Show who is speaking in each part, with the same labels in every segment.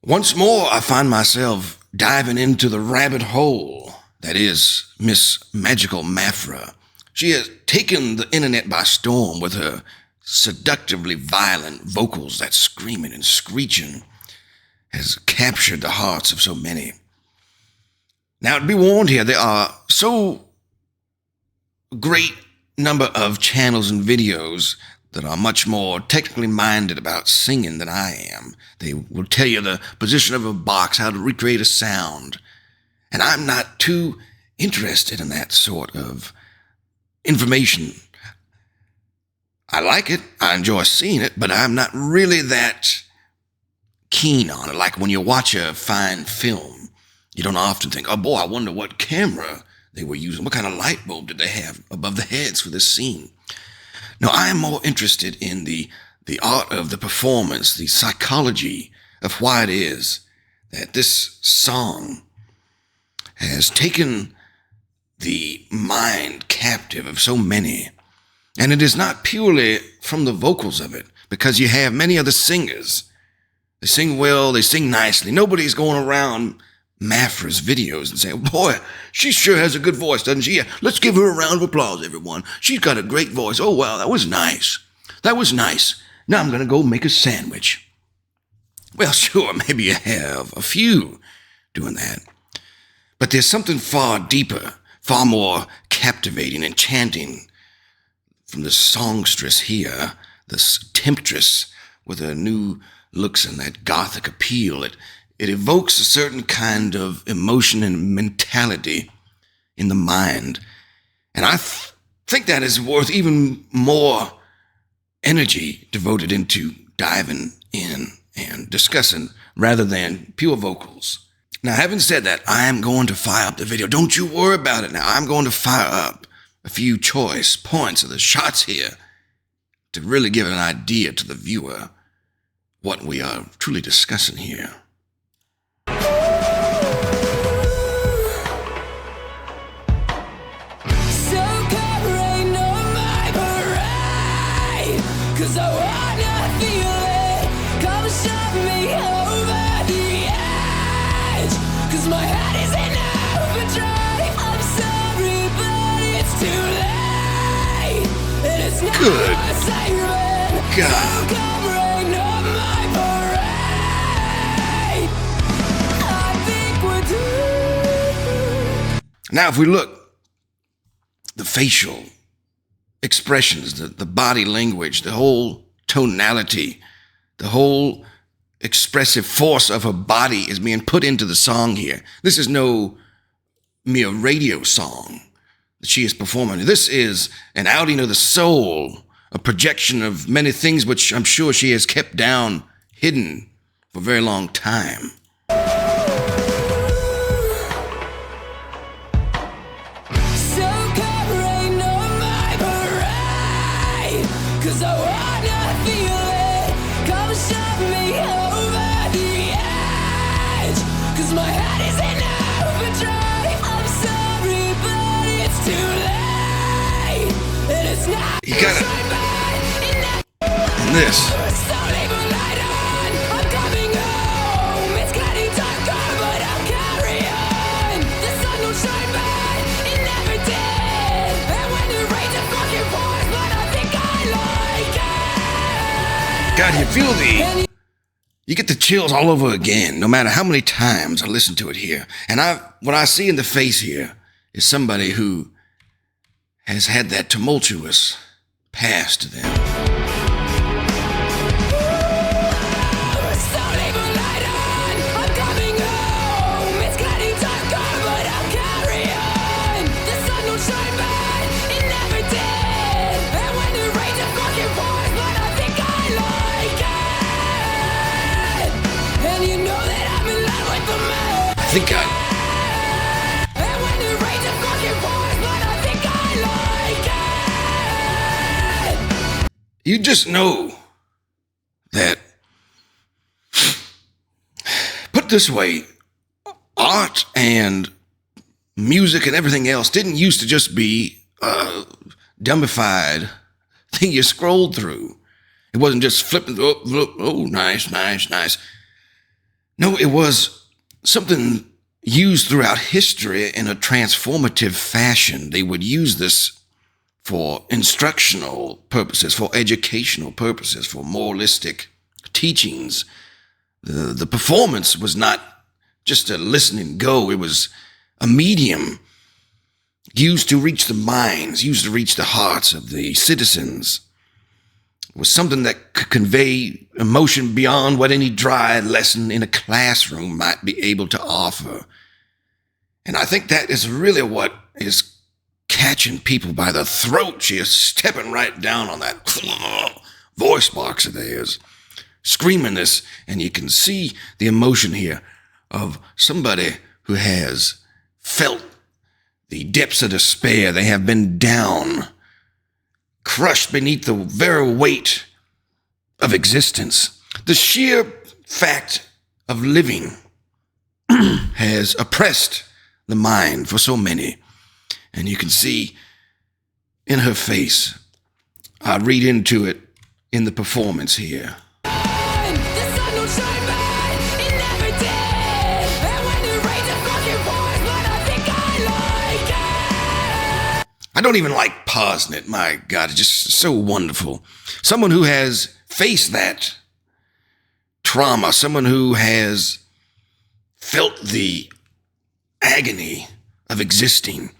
Speaker 1: Once more, I find myself diving into the rabbit hole that is Miss Magical Mafra. She has taken the internet by storm with her seductively violent vocals that screaming and screeching has captured the hearts of so many. Now, to be warned here, there are so great number of channels and videos that are much more technically minded about singing than I am. They will tell you the position of a box, how to recreate a sound. And I'm not too interested in that sort of information. I like it, I enjoy seeing it, but I'm not really that keen on it. Like when you watch a fine film, you don't often think, oh boy, I wonder what camera they were using. What kind of light bulb did they have above the heads for this scene? No, I am more interested in the art of the performance, the psychology of why it is that this song has taken the mind captive of so many. And it is not purely from the vocals of it, because you have many other singers. They sing well, they sing nicely. Nobody's going around Mafra's videos and saying, boy, she sure has a good voice, doesn't she? Yeah, let's give her a round of applause, everyone. She's got a great voice. Oh, wow, that was nice. That was nice. Now I'm going to go make a sandwich. Well, sure, maybe you have a few doing that. But there's something far deeper, far more captivating, enchanting from the songstress here, this temptress with her new looks and that gothic appeal. It evokes a certain kind of emotion and mentality in the mind. And I think that is worth even more energy devoted into diving in and discussing rather than pure vocals. Now, having said that, I am going to fire up the video. Don't you worry about it now. I'm going to fire up a few choice points of the shots here to really give an idea to the viewer what we are truly discussing here.
Speaker 2: Cause I wanna feel it, come shove me over the edge. Cause my head is in overdrive. I'm sorry, but it's too late. And it's not
Speaker 1: Good
Speaker 2: saving.
Speaker 1: God.
Speaker 2: So come rain on my parade. I think we're doomed.
Speaker 1: Now, if we look, the facial expressions, the body language, the whole tonality, the whole expressive force of her body is being put into the song here. This is no mere radio song that she is performing. This is an outing of the soul, a projection of many things which I'm sure she has kept down, hidden for a very long time.
Speaker 2: Cause I wanna feel it, come shove me over the edge. Cause my head is in overdrive. I'm sorry, but it's too late. And it's not.
Speaker 1: You gotta. And this.
Speaker 2: So leave a light on. I'm coming home. It's getting darker, but I'll carry on. The sun will shine bright. It never did. And when it rains, it fucking pours. But I think I like it.
Speaker 1: God, you get the chills all over again, no matter how many times I listen to it here. And what I see in the face here is somebody who has had that tumultuous past to them.
Speaker 2: So leave a light on. I'm coming home. It's getting darker, but I'll carry on. The sun will shine bright. It never did. And when it rains, it fucking pours. But I think I like it. And you know that I'm in love with the man.
Speaker 1: I think
Speaker 2: And when it rains, it fucking pours. But I think I like it.
Speaker 1: you just know that, put this way, art and music and everything else didn't used to just be a dumbified thing you scrolled through. It wasn't just flipping, oh, look, oh, nice, nice, nice. No, it was something used throughout history in a transformative fashion. They would use this for instructional purposes, for educational purposes, for moralistic teachings. The performance was not just a listen and go. It was a medium used to reach the minds, used to reach the hearts of the citizens. It was something that could convey emotion beyond what any dry lesson in a classroom might be able to offer. And I think that is really what is catching people by the throat. She is stepping right down on that voice box of theirs, screaming this, and you can see the emotion here of somebody who has felt the depths of despair. They have been down, crushed beneath the very weight of existence. The sheer fact of living has oppressed the mind for so many. And you can see in her face, I read into it in the performance here. I don't even like pausing it. My God, it's just so wonderful. Someone who has faced that trauma, someone who has felt the agony of existing.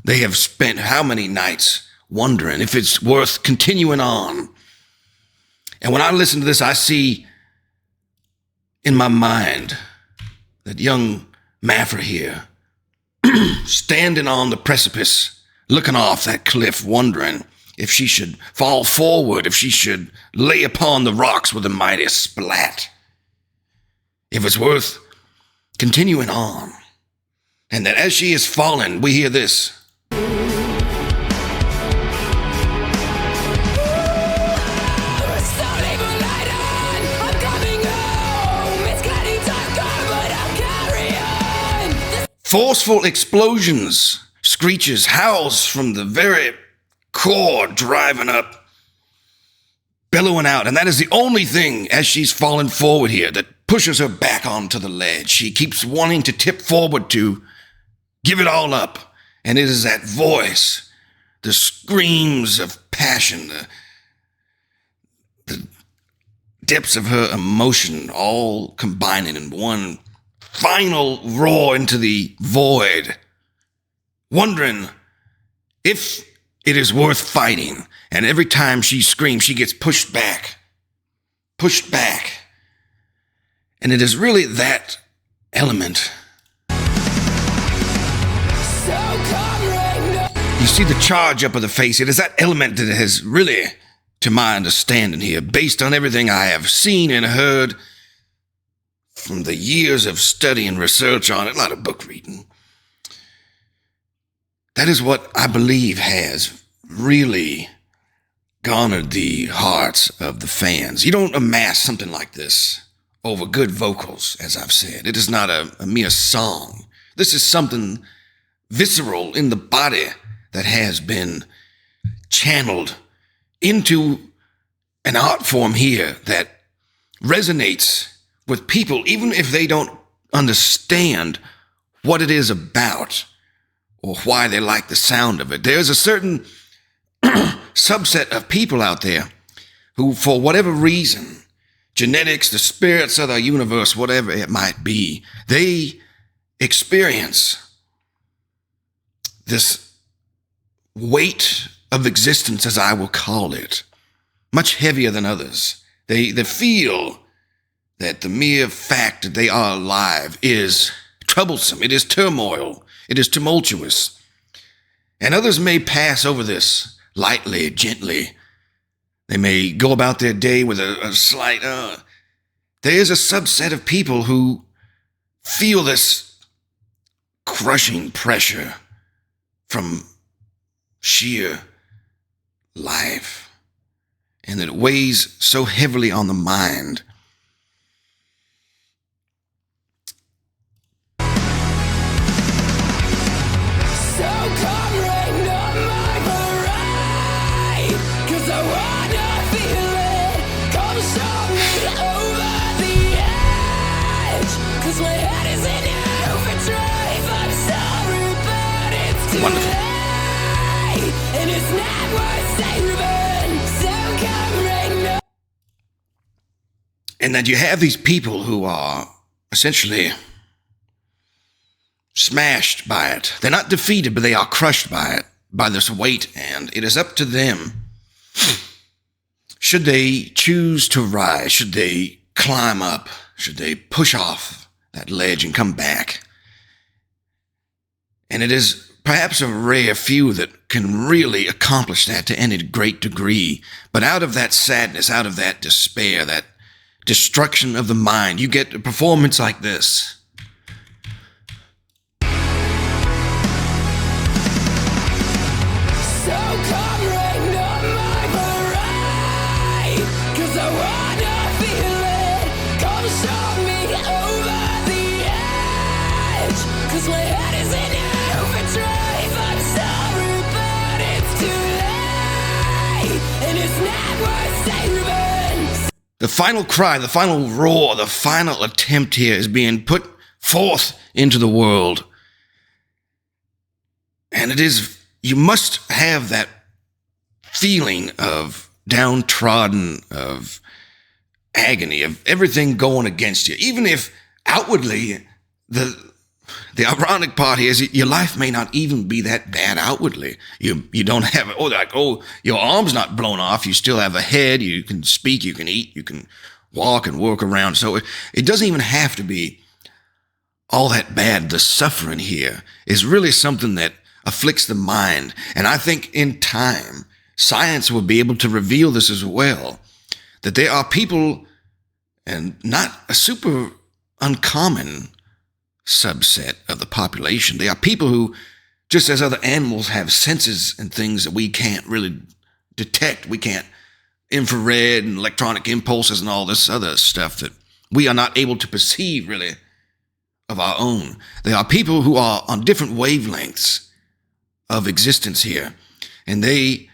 Speaker 1: They have spent how many nights wondering if it's worth continuing on. And when I listen to this, I see in my mind that young Maffra here standing on the precipice, looking off that cliff, wondering if she should fall forward, if she should lay upon the rocks with a mighty splat, if it's worth continuing on. And that as she is falling, we hear this. Forceful explosions, screeches, howls from the very core driving up, bellowing out. And that is the only thing, as she's falling forward here, that pushes her back onto the ledge. She keeps wanting to tip forward to give it all up. And it is that voice, the screams of passion, the depths of her emotion all combining in one final roar into the void, wondering if it is worth fighting. And every time she screams, she gets pushed back. And it is really that element. You see the charge up of the face. It is that element that has really, to my understanding here, based on everything I have seen and heard from the years of study and research on it, a lot of book reading, that is what I believe has really garnered the hearts of the fans. You don't amass something like this over good vocals, as I've said. It is not a mere song. This is something visceral in the body that has been channeled into an art form here that resonates with people, even if they don't understand what it is about or why they like the sound of it. There's a certain subset of people out there who, for whatever reason, genetics, the spirits of the universe, whatever it might be, they experience this weight of existence, as I will call it, much heavier than others. They feel that the mere fact that they are alive is troublesome. It is turmoil. It is tumultuous. And others may pass over this lightly, gently. They may go about their day with a slight, there is a subset of people who feel this crushing pressure from sheer life, and that it weighs so heavily on the mind.
Speaker 2: 'cause my head is in overdrive. I'm sorry, but it's too
Speaker 1: Wonderful.
Speaker 2: late, and it's not worth saving. So come right now.
Speaker 1: And that you have these people who are essentially smashed by it. They're not defeated, but they are crushed by it, by this weight, and it is up to them. Should they choose to rise? Should they climb up? Should they push off that ledge and come back? And it is perhaps a rare few that can really accomplish that to any great degree. But out of that sadness, out of that despair, that destruction of the mind, you get a performance like this.
Speaker 2: So come rain on my parade, 'cause I wanna feel it. Come show me over the edge, 'cause my head is in overdrive. I'm sorry, but it's too late, and it's not worth saving.
Speaker 1: The final cry, the final roar, the final attempt here is being put forth into the world. And it is, you must have that feeling of downtrodden, of agony, of everything going against you. Even if outwardly, the ironic part here is your life may not even be that bad outwardly. You don't have, your arm's not blown off. You still have a head. You can speak, you can eat, you can walk and work around. So it doesn't even have to be all that bad. The suffering here is really something that afflicts the mind. And I think in time, science will be able to reveal this as well, that there are people, and not a super uncommon subset of the population. They are people who, just as other animals have senses and things that we can't really detect, we can't, infrared and electronic impulses and all this other stuff that we are not able to perceive really of our own. They are people who are on different wavelengths of existence here, and they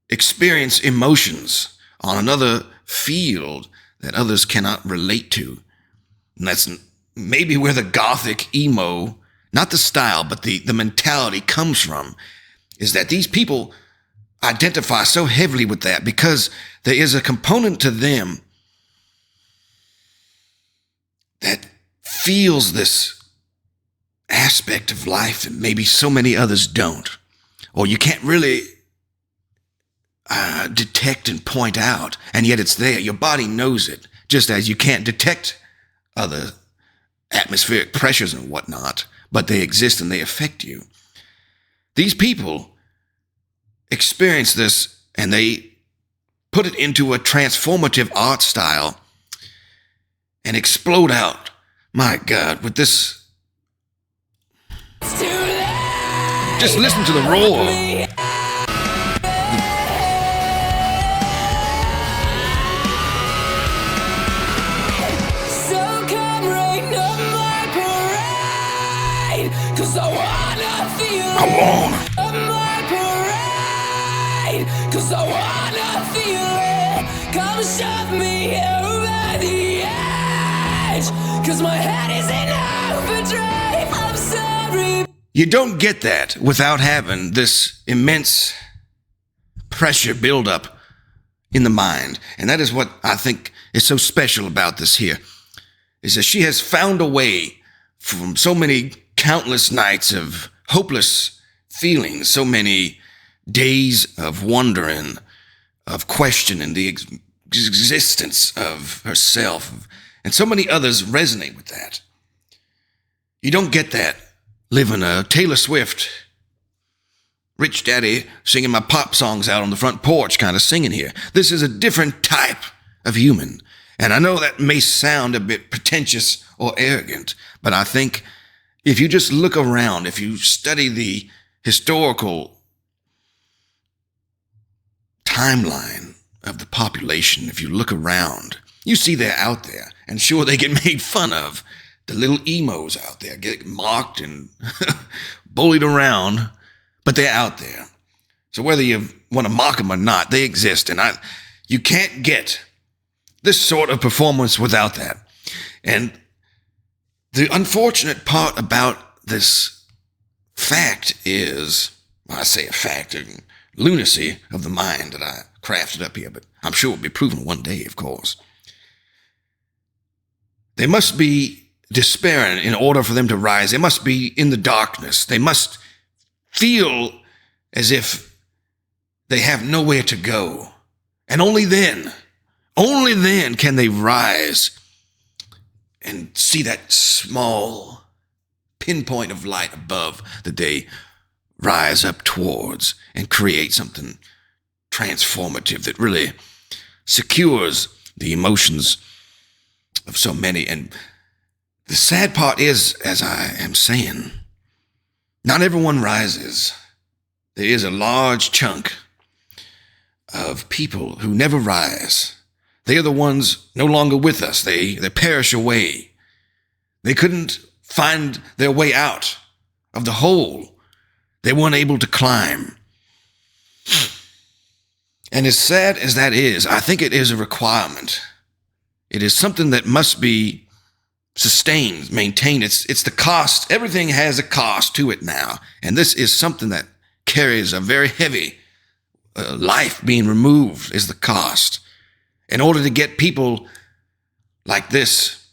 Speaker 1: experience emotions on another field that others cannot relate to. And that's maybe where the gothic emo, not the style, but the mentality comes from, is that these people identify so heavily with that because there is a component to them that feels this aspect of life that maybe so many others don't, or you can't really detect and point out, and yet it's there. Your body knows it, just as you can't detect other atmospheric pressures and whatnot, but they exist and they affect you. These people experience this and they put it into a transformative art style and explode out, my God, with this.
Speaker 2: It's too late.
Speaker 1: Just listen to the roar.
Speaker 2: So come rain on my parade, 'cause I wanna feel
Speaker 1: I wanna.
Speaker 2: it. On my parade, 'cause I wanna feel it. Come shove me over the edge, 'cause my head is in overdrive. I'm sorry.
Speaker 1: You don't get that without having this immense pressure buildup in the mind. And that is what I think is so special about this here, is that she has found a way from so many countless nights of hopeless feelings, so many days of wondering, of questioning the existence of herself, and so many others resonate with that. You don't get that living a Taylor Swift, Rich Daddy singing my pop songs out on the front porch kind of singing here. This is a different type of human. And I know that may sound a bit pretentious or arrogant, but I think if you just look around, if you study the historical timeline of the population, if you look around, you see they're out there. And sure, they get made fun of. The little emos out there get mocked and bullied around, but they're out there. So whether you want to mock them or not, they exist. And you can't get this sort of performance without that. And The unfortunate part about this fact is, well, I say a fact, a lunacy of the mind that I crafted up here, but I'm sure it'll be proven one day, of course. They must be despairing in order for them to rise. They must be in the darkness. They must feel as if they have nowhere to go. And only then can they rise and see that small pinpoint of light above that they rise up towards and create something transformative that really secures the emotions of so many. And the sad part is, as I am saying, not everyone rises. There is a large chunk of people who never rise. They are the ones no longer with us. They perish away. They couldn't find their way out of the hole they weren't able to climb. And as sad as that is, I think it is a requirement. It is something that must be sustained, maintained. It's the cost. Everything has a cost to it now. And this is something that carries a very heavy life being removed is the cost. In order to get people like this,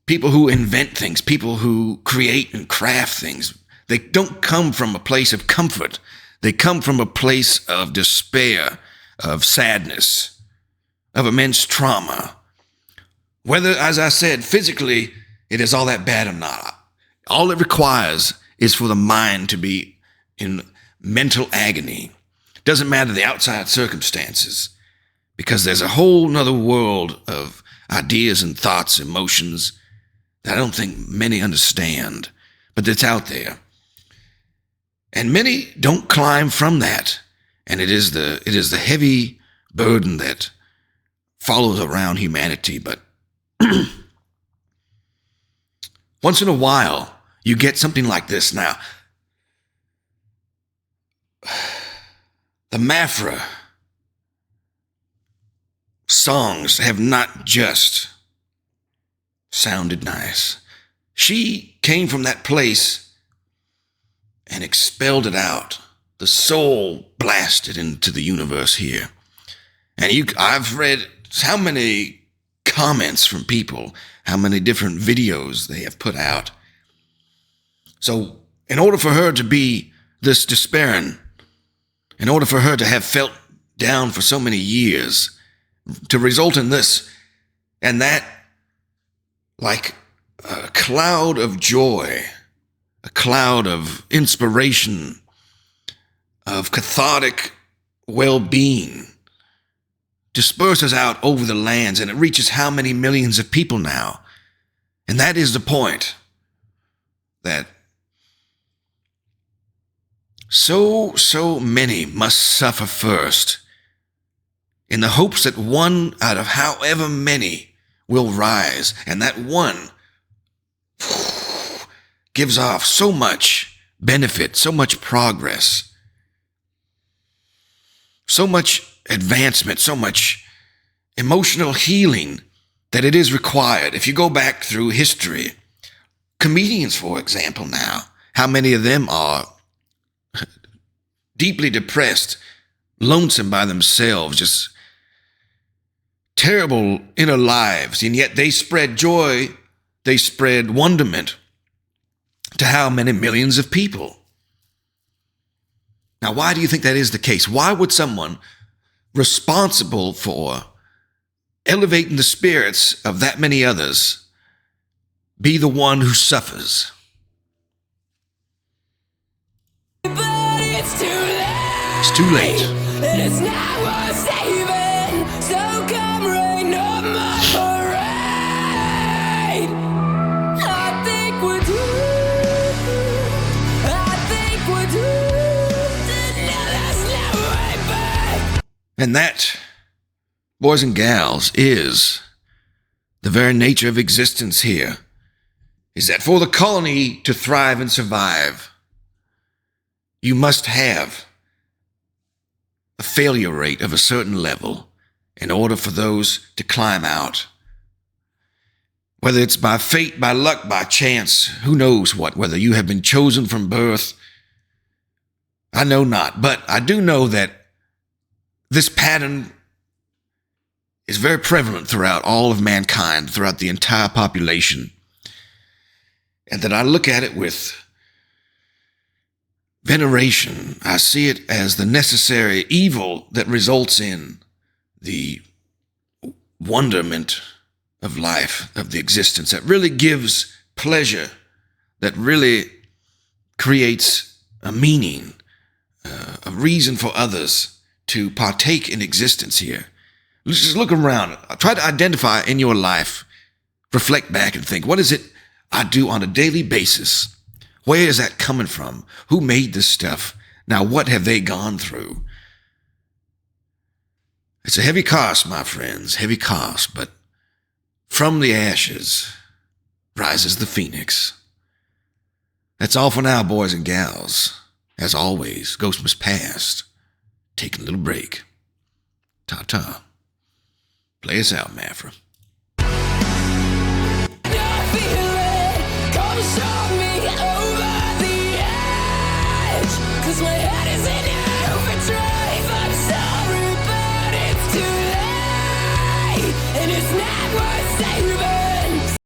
Speaker 1: people who invent things, people who create and craft things, they don't come from a place of comfort. They come from a place of despair, of sadness, of immense trauma. Whether, as I said, physically it is all that bad or not, all it requires is for the mind to be in mental agony. Doesn't matter the outside circumstances, because there's a whole nother world of ideas and thoughts, emotions that I don't think many understand, but that's out there. And many don't climb from that. And it is the heavy burden that follows around humanity. But once in a while, you get something like this. Now, the Mafra songs have not just sounded nice. She came from that place and expelled it out. The soul blasted into the universe here. And I've read how many comments from people, how many different videos they have put out. So in order for her to be this despairing, in order for her to have felt down for so many years, to result in this and that, like a cloud of joy, a cloud of inspiration, of cathartic well-being, disperses out over the lands, and it reaches how many millions of people now? And that is the point, that so many must suffer first in the hopes that one out of however many will rise, and that one gives off so much benefit, so much progress, so much advancement, so much emotional healing that it is required. If you go back through history, comedians, for example, now, how many of them are deeply depressed, lonesome by themselves, just terrible inner lives, and yet they spread joy, they spread wonderment to how many millions of people? Now, why do you think that is the case? Why would someone responsible for elevating the spirits of that many others be the one who suffers?
Speaker 2: It's too late.
Speaker 1: It's too late.
Speaker 2: And it's not worth saving. So come rain on my parade. I think we're doomed. I think we're doomed. Now there's no way back.
Speaker 1: And that, boys and gals, is the very nature of existence here, is that for the colony to thrive and survive, you must have a failure rate of a certain level in order for those to climb out. Whether it's by fate, by luck, by chance, who knows what, whether you have been chosen from birth, I know not. But I do know that this pattern is very prevalent throughout all of mankind, throughout the entire population, and that I look at it with veneration. I see it as the necessary evil that results in the wonderment of life, of the existence, that really gives pleasure, that really creates a meaning, a reason for others to partake in existence here. Let's just look around. Try to identify in your life, reflect back and think, what is it I do on a daily basis? Where is that coming from? Who made this stuff? Now, what have they gone through? It's a heavy cost, my friends, heavy cost, but from the ashes rises the phoenix. That's all for now, boys and gals. As always, Ghostmas Past, taking a little break. Ta-ta. Play us out, Mafra.